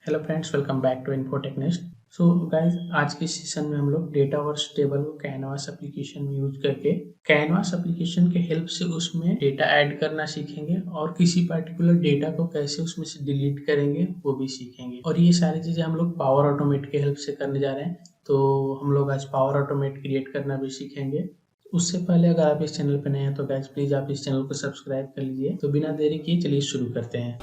Hello friends, welcome back to Infotechnist. So guys, आज के session में हम लोग डेटावर्स टेबल को कैनवास एप्लीकेशन में यूज करके कैनवास एप्लीकेशन के हेल्प से उसमें डेटा ऐड करना सीखेंगे और किसी पर्टिकुलर डेटा को कैसे उसमें से डिलीट करेंगे वो भी सीखेंगे। और ये सारी चीजें हम लोग पावर ऑटोमेट के हेल्प से करने जा रहे हैं। तो हम लोग आज पावर ऑटोमेट क्रिएट करना भी सीखेंगे। उससे पहले अगर आप इस चैनल पर नए हैं तो गाइस प्लीज आप इस चैनल को सब्सक्राइब कर लीजिए। तो बिना देरी किए चलिए शुरू करते हैं।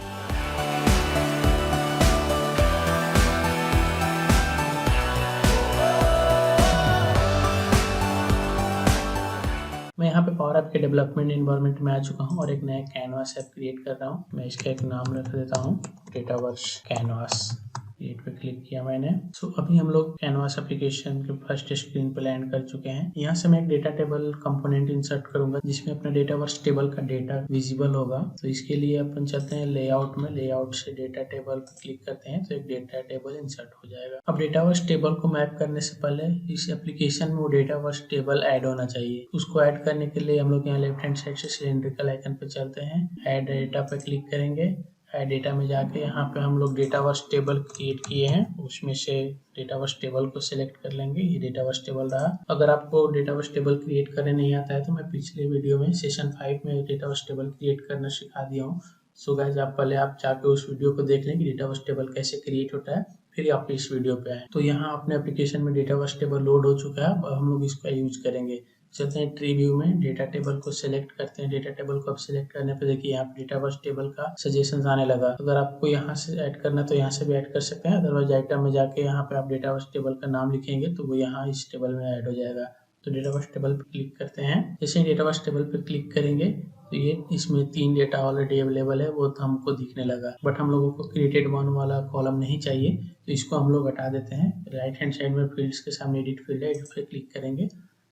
मैं यहाँ पे पावर ऐप के डेवलपमेंट एनवायरनमेंट में आ चुका हूँ और एक नया कैनवास ऐप क्रिएट कर रहा हूँ। मैं इसका एक नाम रख देता हूँ डेटावर्स कैनवास। क्रिएट पे क्लिक किया मैंने। सो अभी हम लोग कैनवास एप्लीकेशन के फर्स्ट स्क्रीन पे लैंड कर चुके हैं। यहाँ से मैं एक डेटा टेबल कंपोनेंट इंसर्ट करूंगा जिसमें अपना डेटावर्स टेबल का डेटा विजिबल होगा। तो इसके लिए अपन चलते हैं लेआउट में। लेआउट से डेटा टेबल पे क्लिक करते हैं तो एक डेटा टेबल इंसर्ट हो जाएगा। अब डेटावर्स टेबल को मैप करने से पहले इस एप्लीकेशन में वो डेटावर्स टेबल ऐड होना चाहिए। उसको ऐड करने के लिए हम लोग यहाँ लेफ्ट हैंड साइड से सिलेंड्रिकल आइकन पे चलते हैं। ऐड डेटा पे क्लिक करेंगे। ऐड डेटा में जाके यहाँ पे हम लोग डेटावर्स टेबल क्रिएट किए हैं, उसमें से डेटावर्स टेबल को सिलेक्ट कर लेंगे। ये डेटावर्स टेबल रहा। अगर आपको डेटावर्स टेबल क्रिएट करने नहीं आता है तो मैं पिछले वीडियो में सेशन 5 में डेटावर्स टेबल क्रिएट करना सिखा दिया हूँ। सो गाइस, आप पहले जाके उस वीडियो को देख लें कि डेटावर्स टेबल कैसे क्रिएट होता है, फिर आप इस वीडियो पे आए। तो यहाँ अपने एप्लीकेशन में डेटावर्स टेबल लोड हो चुका है। अब हम लोग इसका यूज करेंगे। चलते हैं ट्री व्यू में, डेटा टेबल को सिलेक्ट करते हैं। डेटा टेबल को अब सिलेक्ट करने पे देखिए यहाँ पे डेटावर्स टेबल का सजेशंस आने लगा। अगर आपको यहाँ से ऐड करना तो यहाँ से भी ऐड कर सकते हैं, अदरवाइज आइटम में जाके यहाँ पे आप डेटावर्स टेबल का नाम लिखेंगे तो वो यहाँ इस टेबल में ऐड हो जाएगा। तो डेटावर्स टेबल पे क्लिक करते हैं। जैसे ही डेटावर्स टेबल पे क्लिक करेंगे तो ये इसमें 3 डेटा ऑलरेडी अवेलेबल है, वो तो हमको दिखने लगा। बट हम लोगों को क्रिएटेड वन वाला कॉलम नहीं चाहिए तो इसको हम लोग हटा देते हैं। राइट हैंड साइड में फील्ड्स के सामने एडिट फील्ड है, एडिट पे क्लिक करेंगे।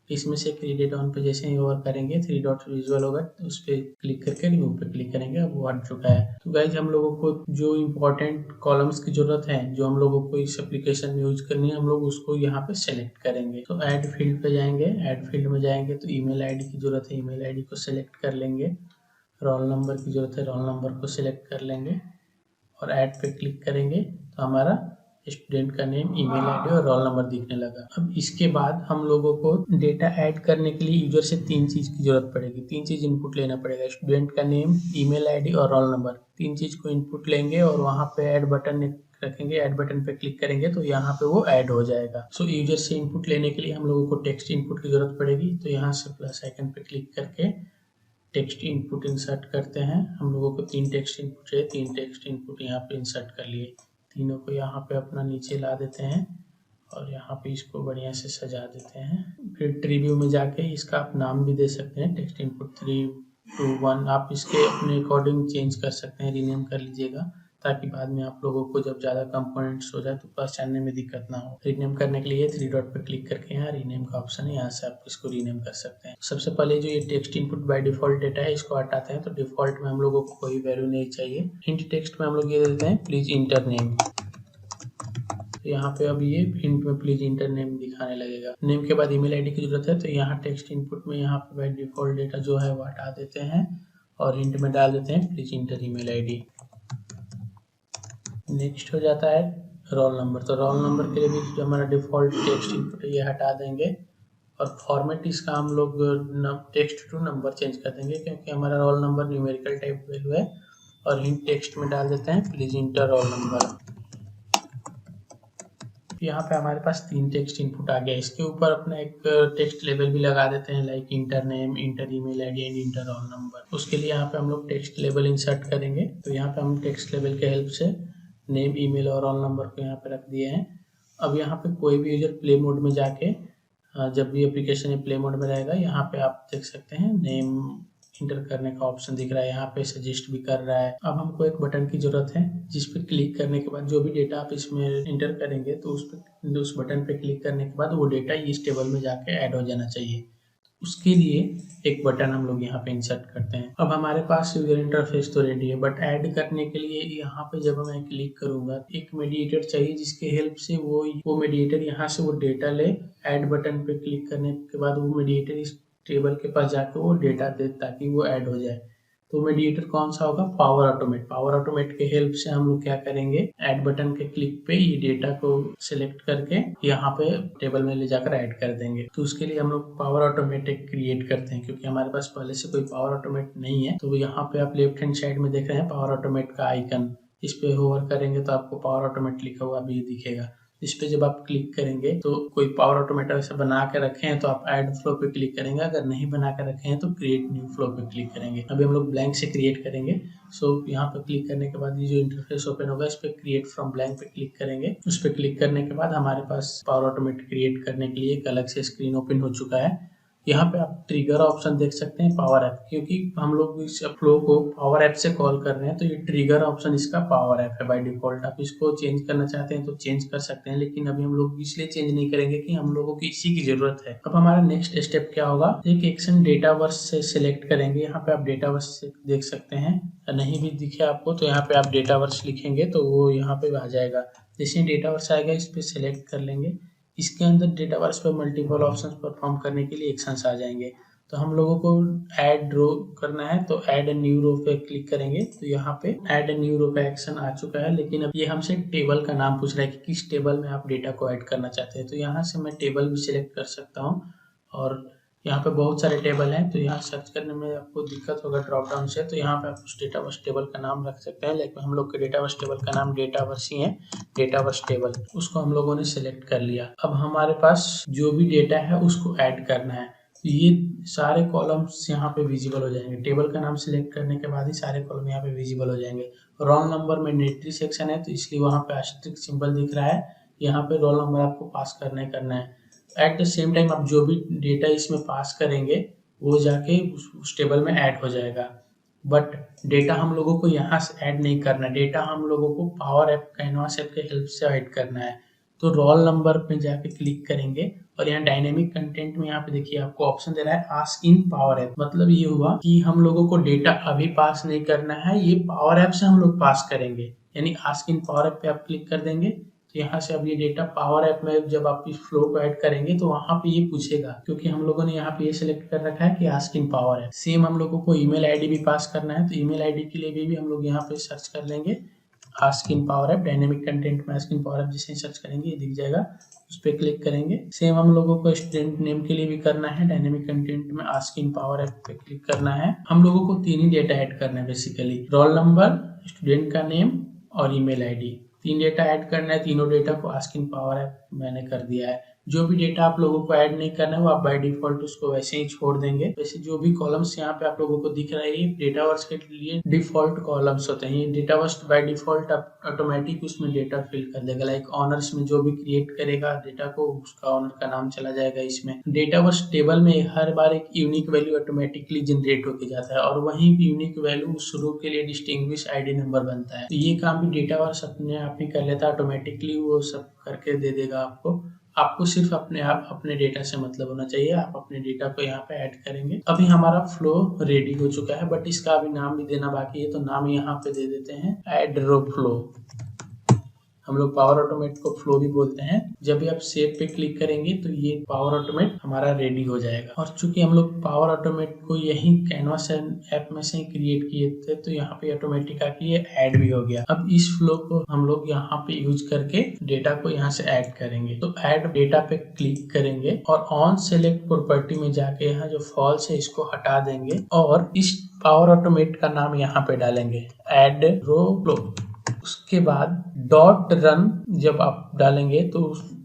इसमें से क्रिएटेड ऑन पे जैसे ही ओवर करेंगे 3 डॉट विजुअल होगा तो उस पर क्लिक करके रिमूव पे क्लिक करेंगे। अब वो हट चुका है। तो गाइज, हम लोगों को जो इम्पोर्टेंट कॉलम्स की जरूरत है, जो हम लोगों को इस एप्लीकेशन में यूज करनी है, हम लोग उसको यहाँ पे सेलेक्ट करेंगे। तो ऐड फील्ड पे जाएंगे। ऐड फील्ड में जाएंगे तो ईमेल आईडी की जरूरत है, ईमेल आईडी को सिलेक्ट कर लेंगे। रोल नंबर की जरूरत है, रोल नंबर को सिलेक्ट कर लेंगे और ऐड पे क्लिक करेंगे तो हमारा स्टूडेंट का नेम, ईमेल आईडी और रोल नंबर दिखने लगा। अब इसके बाद हम लोगों को डेटा ऐड करने के लिए यूजर से 3 चीज की जरूरत पड़ेगी। 3 चीज इनपुट लेना पड़ेगा, स्टूडेंट का नेम, ईमेल आईडी और रोल नंबर। 3 चीज को इनपुट लेंगे और वहाँ पे ऐड बटन रखेंगे। ऐड बटन पे क्लिक करेंगे तो यहाँ पे वो ऐड हो जाएगा। सो यूजर से इनपुट लेने के लिए हम लोगों को टेक्स्ट इनपुट की जरूरत पड़ेगी। तो यहाँ से प्लस आइकन पे क्लिक करके टेक्स्ट इनपुट इंसर्ट करते हैं। हम लोगों को 3 टेक्स्ट इनपुट चाहिए, 3 टेक्स्ट इनपुट यहाँ पे इंसर्ट कर लिए। तीनों को यहाँ पे अपना नीचे ला देते हैं और यहाँ पे इसको बढ़िया से सजा देते हैं। फिर ट्री व्यू में जाके इसका आप नाम भी दे सकते हैं, टेक्स्ट इनपुट 3, 2, 1। आप इसके अपने अकॉर्डिंग चेंज कर सकते हैं, रीनेम कर लीजिएगा ताकि बाद में आप लोगों को जब ज़्यादा कंपोनेंट्स हो जाए तो पहचानने में दिक्कत ना हो। रीनेम करने के लिए 3 डॉट पर क्लिक करके यहाँ रीनेम का ऑप्शन है, यहाँ से आप इसको रीनेम कर सकते हैं। सबसे पहले जो ये text input by default data है इसको हटाते हैं। तो डिफॉल्ट में हम लोगों को कोई वैल्यू नहीं चाहिए। हिंट टेक्स्ट में हम लोग ये देते हैं प्लीज इंटर नेम। तो यहाँ पे अब ये हिंट में प्लीज इंटर नेम दिखाने लगेगा। नेम के बाद ईमेल आईडी की जरूरत है तो यहाँ टेक्स्ट इनपुट में यहाँ पे बाय डिफॉल्ट डेटा जो है वो हटा देते हैं और हिंट में डाल देते हैं please inter email ID. Next हो जाता है रोल नंबर। तो रोल नंबर के लिए भी जो हमारा डिफॉल्ट टेक्स्ट इनपुट है ये हटा देंगे और फॉर्मेट इसका हम लोग टेक्स्ट टू नंबर चेंज कर देंगे क्योंकि हमारा roll number numerical type value है। और हिंट टेक्स्ट में डाल देते हैं प्लीज इंटर रोल नंबर। यहाँ पे हमारे पास 3 टेक्स्ट इनपुट आ गया। इसके ऊपर अपना एक टेक्स्ट लेबल भी लगा देते हैं, like inter name, inter email ID and inter roll number. उसके लिए यहाँ पे हम लोग टेक्स्ट लेबल इंसर्ट करेंगे। तो यहाँ पे हम टेक्स्ट लेबल के हेल्प से नेम, ईमेल और रोल नंबर को यहाँ पे रख दिए हैं। अब यहाँ पे कोई भी यूजर प्ले मोड में जाके जब भी एप्लीकेशन प्ले मोड में रहेगा यहाँ पे आप देख सकते हैं नेम इंटर करने का ऑप्शन दिख रहा है, यहाँ पे सजेस्ट भी कर रहा है। अब हमको एक बटन की जरूरत है जिस पे क्लिक करने के बाद जो भी डेटा आप इसमें इंटर करेंगे तो उस बटन पे क्लिक करने के बाद वो डेटा इस टेबल में जाके ऐड हो जाना चाहिए। उसके लिए एक बटन हम लोग यहाँ पे इंसर्ट करते हैं। अब हमारे पास यूजर इंटरफेस तो रेडी है, बट ऐड करने के लिए यहाँ पे जब मैं क्लिक करूंगा एक मीडिएटर चाहिए जिसके हेल्प से वो मीडिएटर यहाँ से वो डेटा ले। ऐड बटन पे क्लिक करने के बाद वो मीडिएटर इस टेबल के पास जाकर वो डेटा दे ताकि वो ऐड हो जाए। तो मीडिएटर कौन सा होगा? Power automate. पावर ऑटोमेट के हेल्प से हम लोग क्या करेंगे, ऐड बटन के क्लिक पे ये डेटा को सिलेक्ट करके यहाँ पे टेबल में ले जाकर ऐड कर देंगे। तो उसके लिए हम लोग पावर ऑटोमेट एक क्रिएट करते हैं, क्योंकि हमारे पास पहले से कोई पावर ऑटोमेट नहीं है। तो यहाँ पे आप लेफ्ट हैंड साइड में देख रहे हैं पावर ऑटोमेट का आइकन, इस पे होवर करेंगे तो आपको पावर ऑटोमेट लिखा हुआ भी दिखेगा। इस पे जब आप क्लिक करेंगे तो कोई पावर ऑटोमेट ऐसे बना के रखे हैं तो आप ऐड फ्लो पे क्लिक करेंगे, अगर नहीं बना के रखे हैं तो क्रिएट न्यू फ्लो पे क्लिक करेंगे। अभी हम लोग ब्लैंक से क्रिएट करेंगे। सो यहाँ पे क्लिक करने के बाद ये जो इंटरफेस ओपन होगा, इस पे क्रिएट फ्रॉम ब्लैंक पे क्लिक करेंगे। उस पे क्लिक करने के बाद हमारे पास पावर ऑटोमेट क्रिएट करने के लिए एक अलग से स्क्रीन ओपन हो चुका है। यहाँ पे आप ट्रिगर ऑप्शन देख सकते हैं पावर ऐप, क्योंकि हम लोग इस फ्लो को पावर ऐप से कॉल कर रहे हैं तो ये ट्रिगर ऑप्शन इसका पावर ऐप है बाय डिफॉल्ट। आप इसको चेंज करना चाहते हैं तो चेंज कर सकते हैं, लेकिन अभी हम लोग इसलिए चेंज नहीं करेंगे कि हम लोगों को इसी की जरूरत है। अब हमारा नेक्स्ट स्टेप क्या होगा, एक एक्शन डेटावर्स से सिलेक्ट करेंगे। यहाँ पे आप डेटावर्स से देख सकते हैं, नहीं भी दिखे आपको तो यहाँ पे आप डेटावर्स लिखेंगे तो वो यहाँ पे आ जाएगा। जैसे डेटावर्स आएगा इस पे सिलेक्ट कर लेंगे। इसके अंदर डेटावर्स पर मल्टीपल ऑप्शंस परफॉर्म करने के लिए एक्शंस आ जाएंगे। तो हम लोगों को ऐड रो करना है तो ऐड न्यू रो पे क्लिक करेंगे तो यहाँ पे ऐड न्यू रो का एक्शन आ चुका है। लेकिन अब ये हमसे टेबल का नाम पूछ रहा है कि किस टेबल में आप डेटा को ऐड करना चाहते हैं। तो यहाँ से मैं टेबल भी सिलेक्ट कर सकता हूँ और यहाँ पे बहुत सारे टेबल हैं तो यहाँ सर्च करने में आपको दिक्कत होगा ड्रॉप डाउन से। तो यहाँ पे आप उस डेटावर्स टेबल का नाम रख सकते हैं, लेकिन हम लोग के डेटावर्स टेबल का नाम डेटावर्स ही है, डेटावर्स टेबल। उसको हम लोगों ने सिलेक्ट कर लिया। अब हमारे पास जो भी डेटा है उसको ऐड करना है। तो ये सारे कॉलम्स यहाँ पे विजिबल हो जाएंगे। टेबल का नाम सिलेक्ट करने के बाद ही सारे कॉलम यहाँ पे विजिबल हो जाएंगे। रोल नंबर मैंडेटरी सेक्शन है तो इसलिए वहाँ पे एस्टेरिस्क सिंबल दिख रहा है। यहाँ पे रोल नंबर आपको पास करना है। एट द सेम टाइम आप जो भी डेटा इसमें पास करेंगे वो जाके उस टेबल में ऐड हो जाएगा। बट डेटा हम लोगों को यहाँ से ऐड नहीं करना है, डेटा हम लोगों को पावर ऐप कैनवास ऐप के हेल्प से ऐड करना है। तो रोल नंबर पे जाके क्लिक करेंगे और यहाँ डायनेमिक कंटेंट में यहाँ पे देखिए आपको ऑप्शन दे रहा है आस्क इन पावर ऐप। मतलब ये हुआ कि हम लोगों को डेटा अभी पास नहीं करना है, ये पावर ऐप से हम लोग पास करेंगे। यानी आस्क इन पावर ऐप पे आप क्लिक कर देंगे तो यहाँ से अब ये डेटा पावर ऐप में जब आप इस फ्लो को ऐड करेंगे तो वहां पे ये पूछेगा, क्योंकि हम लोगों ने यहाँ पे ये सिलेक्ट कर रखा है कि ask in power app. Same हम लोगों को ईमेल आईडी भी पास करना है तो ईमेल आईडी के लिए भी हम लोग यहाँ पे सर्च कर लेंगे ask in power app. Dynamic content में आस्क इन पावर ऐप जैसे सर्च करेंगे ये दिख जाएगा, उस पर क्लिक करेंगे। सेम हम लोगों को स्टूडेंट नेम के लिए भी करना है, डायनेमिक कंटेंट में आस्क इन पावर ऐप पे क्लिक करना है। हम लोगों को 3 ही डेटा ऐड करना है बेसिकली, रोल नंबर, स्टूडेंट का नेम और ईमेल आईडी। 3 डेटा ऐड करना है, तीनों डेटा को आस्क इन पावर ऐप मैंने कर दिया है। जो भी डेटा आप लोगों को ऐड नहीं करना है वो आप बाय डिफॉल्ट उसको वैसे ही छोड़ देंगे। वैसे जो भी कॉलम्स यहाँ पे आप लोगों को दिख रहे हैं डेटावर्स के लिए डिफॉल्ट कॉलम्स होते हैं। डेटावर्स बाय डिफॉल्ट ऑटोमेटिक उसमें डेटा फिल कर देगा। लाइक ऑनर्स में जो भी क्रिएट करेगा डेटा को उसका ऑनर का नाम चला जाएगा इसमें। डेटावर्स टेबल में हर बार एक यूनिक वैल्यू ऑटोमेटिकली जनरेट होकर जाता है और वही यूनिक वैल्यू उस रो के लिए डिस्टिंग्विश आईडी नंबर बनता है। तो ये काम भी डेटावर्स अपने आप ही कर लेता है ऑटोमेटिकली, वो सब करके दे देगा आपको। आपको सिर्फ अपने डेटा से मतलब होना चाहिए। आप अपने डेटा को यहाँ पे ऐड करेंगे। अभी हमारा फ्लो रेडी हो चुका है, बट इसका अभी नाम भी देना बाकी है तो नाम यहाँ पे दे देते हैं ऐड रो फ्लो। हम लोग पावर ऑटोमेट को फ्लो भी बोलते हैं। जब भी आप सेव पे क्लिक करेंगे तो ये पावर ऑटोमेट हमारा रेडी हो जाएगा। और चूंकि हम लोग पावर ऑटोमेट को यही कैनवास ऐप में से ही क्रिएट किए थे तो यहाँ पे ऑटोमेटिक आके ये ऐड भी हो गया। अब इस फ्लो को हम लोग यहाँ पे यूज करके डेटा को यहाँ से ऐड करेंगे। तो ऐड डेटा पे क्लिक करेंगे और ऑन सेलेक्ट प्रॉपर्टी में जाके यहाँ जो फॉल्स है इसको हटा देंगे और इस पावर ऑटोमेट का नाम यहाँ पे डालेंगे ऐड रो फ्लो। उसके बाद डॉट रन जब आप डालेंगे तो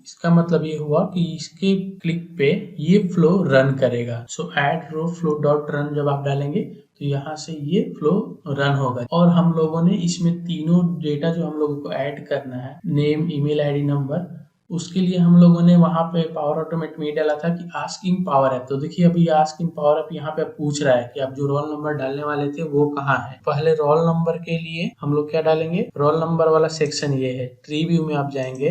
इसका मतलब ये हुआ कि इसके क्लिक पे ये फ्लो रन करेगा। सो ऐड रो फ्लो डॉट रन जब आप डालेंगे तो यहाँ से ये फ्लो रन होगा। और हम लोगों ने इसमें तीनों डेटा जो हम लोगों को ऐड करना है, नेम, ईमेल आईडी, नंबर, उसके लिए हम लोगों ने वहां पे पावर ऑटोमेट में डाला था कि आस्क इन पावर ऐप। तो देखिए अभी आस्क इन पावर ऐप यहाँ पे पूछ रहा है कि आप जो रोल नंबर डालने वाले थे वो कहाँ है। पहले रोल नंबर के लिए हम लोग क्या डालेंगे, रोल नंबर वाला सेक्शन ये है। ट्री व्यू में आप जाएंगे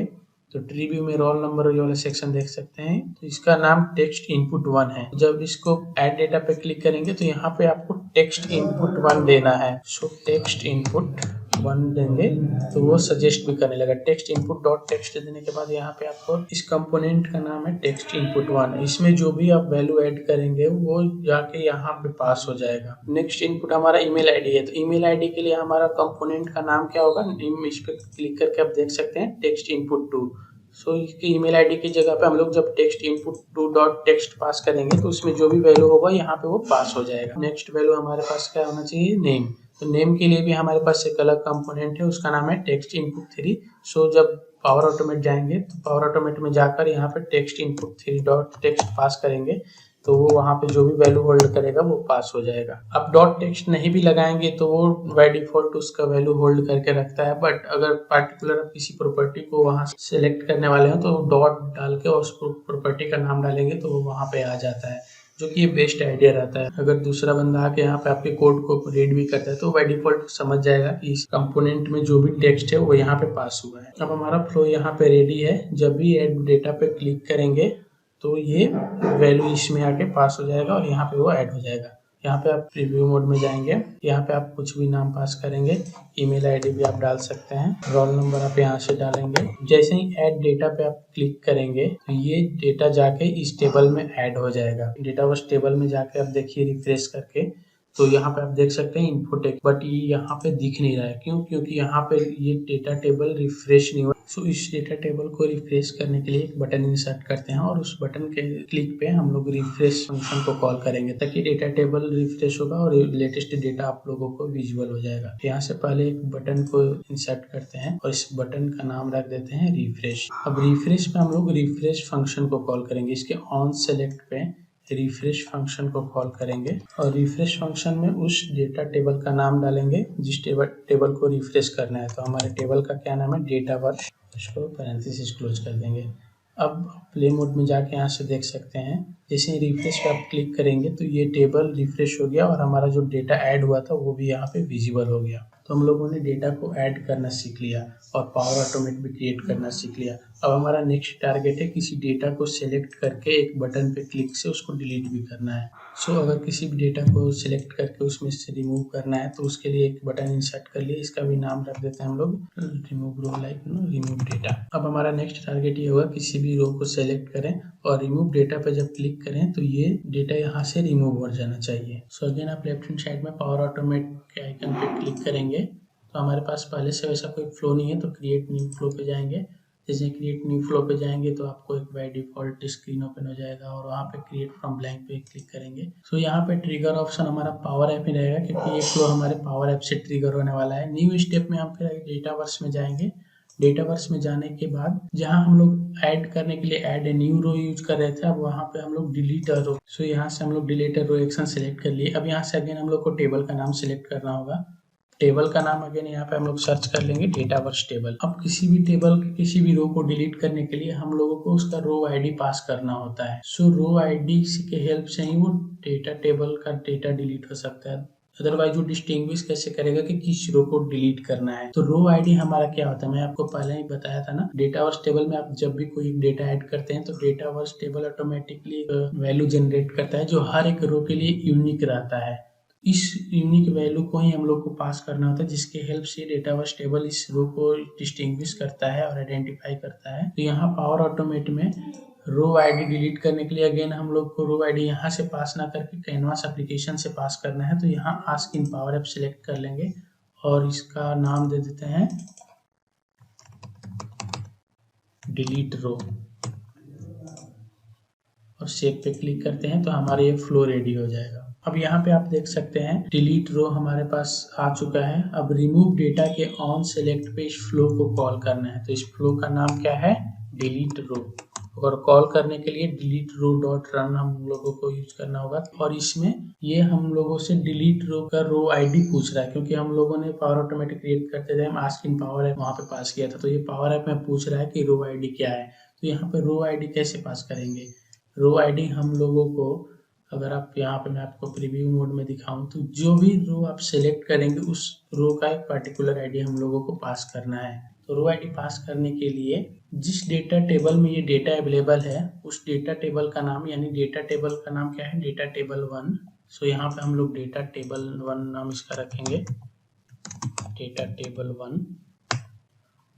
तो ट्री व्यू में रोल नंबर वाला सेक्शन देख सकते हैं। तो इसका नाम टेक्स्ट इनपुट 1 है। जब इसको ऐड डेटा पे क्लिक करेंगे तो यहाँ पे आपको टेक्स्ट इनपुट 1 देना है। सो टेक्स्ट इनपुट 1 देंगे तो वो सजेस्ट भी करने लगा। टेक्स्ट इनपुट डॉट टेक्स्ट देने के बाद यहाँ पे आपको इस कंपोनेंट का नाम है टेक्स्ट इनपुट 1। इसमें जो भी आप वैल्यू ऐड करेंगे वो जाके यहाँ पे पास हो जाएगा। नेक्स्ट इनपुट हमारा ईमेल आईडी है, तो ईमेल आईडी के लिए हमारा कंपोनेंट का नाम क्या होगा, इस पे क्लिक करके आप देख सकते हैं टेक्स्ट इनपुट 2। सो इसकी ईमेल आईडी की जगह पे हम लोग जब टेक्स्ट इनपुट 2 डॉट टेक्स्ट पास करेंगे तो उसमें जो भी वैल्यू होगा यहाँ पे वो पास हो जाएगा। नेक्स्ट वैल्यू हमारे पास क्या होना चाहिए, नेम। तो नेम के लिए भी हमारे पास एक अलग कंपोनेंट है, उसका नाम है टेक्स्ट इनपुट 3। सो जब पावर ऑटोमेट जाएंगे तो पावर ऑटोमेट में जाकर यहाँ पे टेक्स्ट इनपुट 3 डॉट टेक्स्ट पास करेंगे तो वो वहाँ पे जो भी वैल्यू होल्ड करेगा वो पास हो जाएगा। अब डॉट टेक्स्ट नहीं भी लगाएंगे तो वो बाय डिफॉल्ट उसका वैल्यू होल्ड करके रखता है, बट अगर पार्टिकुलर आप किसी प्रॉपर्टी को वहाँ सेलेक्ट करने वाले हो तो डॉट डाल के उस प्रॉपर्टी का नाम डालेंगे तो वो वहाँ पे आ जाता है, जो कि ये बेस्ट आइडिया रहता है। अगर दूसरा बंदा आके यहाँ पे आपके कोड को रीड भी करता है तो बाय डिफॉल्ट समझ जाएगा कि इस कंपोनेंट में जो भी टेक्स्ट है वो यहाँ पे पास हुआ है। अब हमारा फ्लो यहाँ पे रेडी है। जब भी ऐड डेटा पे क्लिक करेंगे तो ये वैल्यू इसमें आके पास हो जाएगा और यहाँ पे वो ऐड हो जाएगा। यहाँ पे आप प्रीव्यू मोड में जाएंगे, यहाँ पे आप कुछ भी नाम पास करेंगे, ईमेल आईडी भी आप डाल सकते हैं, रोल नंबर आप यहाँ से डालेंगे। जैसे ही ऐड डेटा पे आप क्लिक करेंगे तो ये डेटा जाके इस टेबल में ऐड हो जाएगा। डेटा बस टेबल में जाके आप देखिए रिफ्रेश करके तो यहाँ पे आप देख सकते हैं इनफोटेक, बट ये यहाँ पे दिख नहीं रहा है। क्यों? क्योंकि यहाँ पे ये डेटा टेबल रिफ्रेश नहीं हुआ। सो इस डेटा टेबल को रिफ्रेश करने के लिए एक बटन इंसर्ट करते हैं और उस बटन के क्लिक पे हम लोग रिफ्रेश फंक्शन को कॉल करेंगे ताकि डेटा टेबल रिफ्रेश होगा और लेटेस्ट डेटा आप लोगों को विजुअल हो जाएगा। यहाँ से पहले एक बटन को इंसर्ट करते हैं और इस बटन का नाम रख देते हैं रिफ्रेश। अब रिफ्रेश पे हम लोग रिफ्रेश फंक्शन को कॉल करेंगे। इसके ऑन सेलेक्ट पे रिफ्रेश फंक्शन को कॉल करेंगे और रिफ्रेश फंक्शन में उस डेटा टेबल का नाम डालेंगे जिस टेबल को रिफ्रेश करना है। तो हमारे टेबल का क्या नाम है, डेटा वर्क। इसको पैरेंथेसिस क्लोज कर देंगे। अब प्ले मोड में जाके यहाँ से देख सकते हैं जैसे ही रिफ्रेश पे आप क्लिक करेंगे तो ये टेबल रिफ्रेश हो गया और हमारा जो डेटा ऐड हुआ था वो भी यहाँ पे विजिबल हो गया। तो हम लोगों ने डेटा को ऐड करना सीख लिया और पावर ऑटोमेट भी क्रिएट करना सीख लिया। अब हमारा नेक्स्ट टारगेट है किसी डेटा को सिलेक्ट करके एक बटन पे क्लिक से उसको डिलीट भी करना है। सो अगर किसी भी डेटा को सिलेक्ट करके उसमें से रिमूव करना है तो उसके लिए एक बटन इंसर्ट कर लिए, इसका भी नाम रख देते हैं हम लोग रिमूव रो, लाइक रिमूव डेटा। अब हमारा नेक्स्ट टारगेट ये होगा किसी भी रो को सिलेक्ट करें और रिमूव डेटा पे जब क्लिक करें तो ये डेटा यहाँ से रिमूव हो जाना चाहिए। सो अगेन आप लेफ्ट हैंड साइड में पावर ऑटोमेट के आइकन पे क्लिक करेंगे तो हमारे पास पहले से वैसा कोई फ्लो नहीं है तो क्रिएट न्यू फ्लो पे जाएंगे। जैसे क्रिएट न्यू फ्लो पे जाएंगे तो आपको एक बाय डिफॉल्ट स्क्रीन ओपन हो जाएगा और वहाँ पे क्रिएट फ्रॉम ब्लैंक पे क्लिक करेंगे। सो यहाँ पे ट्रिगर ऑप्शन हमारा पावर ऐप ही रहेगा क्योंकि ये फ्लो हमारे पावर ऐप से ट्रिगर होने वाला है। न्यू स्टेप में हम फिर डेटावर्स में जाएंगे। डेटावर्स में जाने के बाद जहाँ हम लोग ऐड करने के लिए add a new row use कर रहे थे, अब वहाँ पे हम लोग डिलीट अ रो। सो यहाँ से हम लोग delete a row action select कर लिए। अब यहाँ से अगेन हम लोग को टेबल का नाम सेलेक्ट करना होगा। टेबल का नाम अगेन यहाँ पे हम लोग सर्च कर लेंगे डेटावर्स टेबल। अब किसी भी टेबल के किसी भी रो को डिलीट करने के लिए हम लोगों को उसका रो आईडी पास करना होता है। सो रो आईडी के हेल्प से ही वो डेटा टेबल का डेटा डिलीट हो सकता है। अदरवाइज वो डिस्टिंग्विश कैसे करेगा कि किस रो को डिलीट करना है। तो रो आईडी हमारा क्या होता है, मैं आपको पहले ही बताया था ना। डेटावर्स टेबल में आप जब भी कोई डेटा ऐड करते हैं तो डेटावर्स टेबल ऑटोमेटिकली वैल्यू जनरेट करता है जो हर एक रो के लिए यूनिक रहता है। इस यूनिक वैल्यू को ही हम लोग को पास करना होता है जिसके हेल्प से डेटावर्स टेबल इस रो को डिस्टिंग्विश करता है और आइडेंटिफाई करता है। तो यहाँ पावर ऑटोमेट में रो आईडी डिलीट करने के लिए अगेन हम लोग को रो आईडी यहाँ से पास ना करके कैनवास एप्लीकेशन से पास करना है। तो यहाँ ask in power app select कर लेंगे और इसका नाम दे देते हैं डिलीट रो और सेव पे क्लिक करते हैं तो हमारा ये फ्लो रेडी हो जाएगा। अब यहाँ पे आप देख सकते हैं डिलीट रो हमारे पास आ चुका है। अब रिमूव डेटा के ऑन सेलेक्ट पे इस फ्लो को कॉल करना है। तो इस फ्लो का नाम क्या है, डिलीट रो। और कॉल करने के लिए डिलीट रो डॉट रन हम लोगों को यूज करना होगा और इसमें ये हम लोगों से डिलीट रो का रो आईडी पूछ रहा है क्योंकि हम लोगों ने पावर ऑटोमेटिक क्रिएट करते थे, हम आस्क इन पावर ऐप वहाँ पे पास किया था। तो ये पावर ऐप में पूछ रहा है कि रो आईडी क्या है। तो यहाँ पे रो आईडी कैसे पास करेंगे, रो आईडी हम लोगों को अगर आप यहाँ पे मैं आपको प्रीव्यू मोड में दिखाऊं तो जो भी रो आप सेलेक्ट करेंगे उस रो का एक पर्टिकुलर आईडी हम लोगों को पास करना है। तो रो आईडी पास करने के लिए जिस डेटा टेबल में ये डेटा अवेलेबल है उस डेटा टेबल का नाम, यानी डेटा टेबल का नाम क्या है, डेटा टेबल 1। सो यहाँ पे हम लोग डेटा टेबल 1 नाम इसका रखेंगे। डेटा टेबल 1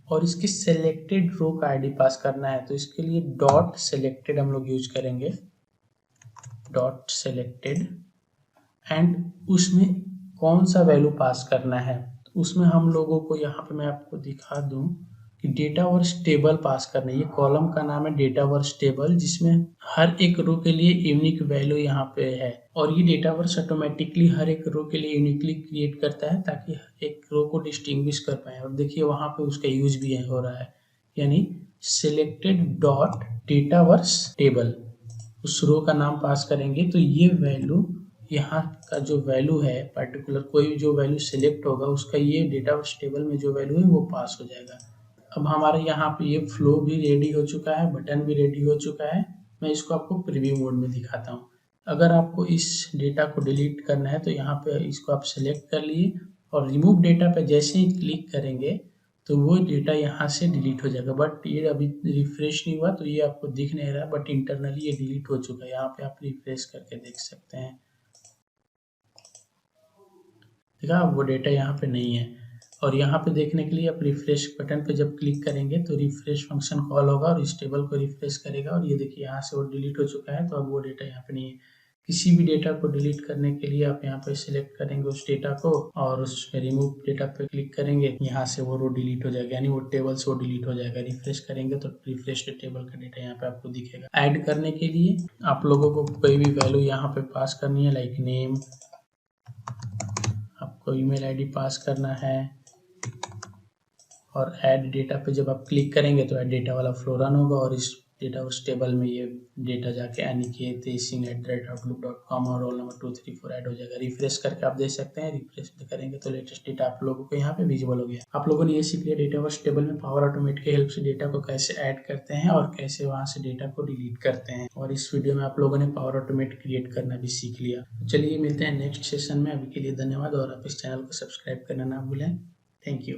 और इसकी सेलेक्टेड रो का आईडी पास करना है। तो इसके लिए डॉट सेलेक्टेड हम लोग यूज करेंगे, डॉट सेलेक्टेड, एंड उसमें कौन सा वैल्यू पास करना है। तो उसमें हम लोगों को यहाँ पे मैं आपको दिखा दूं कि डेटा वर्स टेबल पास करना है। ये कॉलम का नाम है डेटा वर्स टेबल, जिसमें हर एक रो के लिए यूनिक वैल्यू यहाँ पे है और ये डेटा वर्स ऑटोमेटिकली हर एक रो के लिए यूनिकली क्रिएट करता है ताकि एक रो को डिस्टिंग्विश कर पाए। और देखिए वहाँ पे उसका यूज भी हो रहा है, यानी selected dot data verse table, उस रो का नाम पास करेंगे तो ये वैल्यू, यहाँ का जो वैल्यू है पर्टिकुलर कोई जो वैल्यू सिलेक्ट होगा उसका ये डेटा टेबल में जो वैल्यू है वो पास हो जाएगा। अब हमारे यहाँ पे ये फ्लो भी रेडी हो चुका है, बटन भी रेडी हो चुका है। मैं इसको आपको प्रीव्यू मोड में दिखाता हूँ। अगर आपको इस डेटा को डिलीट करना है तो यहाँ पे इसको आप सिलेक्ट कर लिए और रिमूव डेटा पे जैसे ही क्लिक करेंगे तो वो डेटा यहाँ से डिलीट हो जाएगा। बट ये अभी रिफ्रेश नहीं हुआ तो ये आपको दिख नहीं रहा, बट इंटरनली ये डिलीट हो चुका है। यहाँ पे आप रिफ्रेश करके देख सकते हैं, देखा वो डेटा यहाँ पे नहीं है। और यहाँ पे देखने के लिए आप रिफ्रेश बटन पे जब क्लिक करेंगे तो रिफ्रेश फंक्शन कॉल होगा और इस टेबल को रिफ्रेश करेगा और ये देखिए यहाँ से वो डिलीट हो चुका है। तो अब वो डेटा यहाँ पे नहीं है। किसी भी डेटा को डिलीट करने के लिए आप यहाँ पे सिलेक्ट करेंगे उस डेटा को और उस रिमूव डेटा पे क्लिक करेंगे, यहाँ से वो रो डिलीट हो जाएगा, यानी वो टेबल से वो डिलीट हो जाएगा। रिफ्रेश करेंगे तो रिफ्रेश टेबल का डेटा यहाँ पे आपको दिखेगा। ऐड करने के लिए आप लोगों को कोई भी वैल्यू यहाँ पे पास करनी है, लाइक नेम, आपको ईमेल आईडी पास करना है और ऐड डेटा पे जब आप क्लिक करेंगे तो ऐड डेटा वाला फ्लो रन होगा और इस डेटा उस टेबल में ये डेटा जाके अनिकेत सिंह@outlook.com और रोल नंबर 234 ऐड हो जाएगा। रिफ्रेश करके आप देख सकते हैं, रिफ्रेश करेंगे तो लेटेस्ट डेटा आप लोगों को यहाँ पे विजिबल हो गया। आप लोगों ने ये सीख लिया डेटा वर्स टेबल में पावर ऑटोमेट की हेल्प से डेटा को कैसे ऐड करते हैं और कैसे वहां से डेटा को डिलीट करते हैं। और इस वीडियो में आप लोगों ने पावर ऑटोमेट क्रिएट करना भी सीख लिया। चलिए मिलते हैं नेक्स्ट सेशन में। अभी के लिए धन्यवाद और आप इस चैनल को सब्सक्राइब करना ना भूलें। Thank you.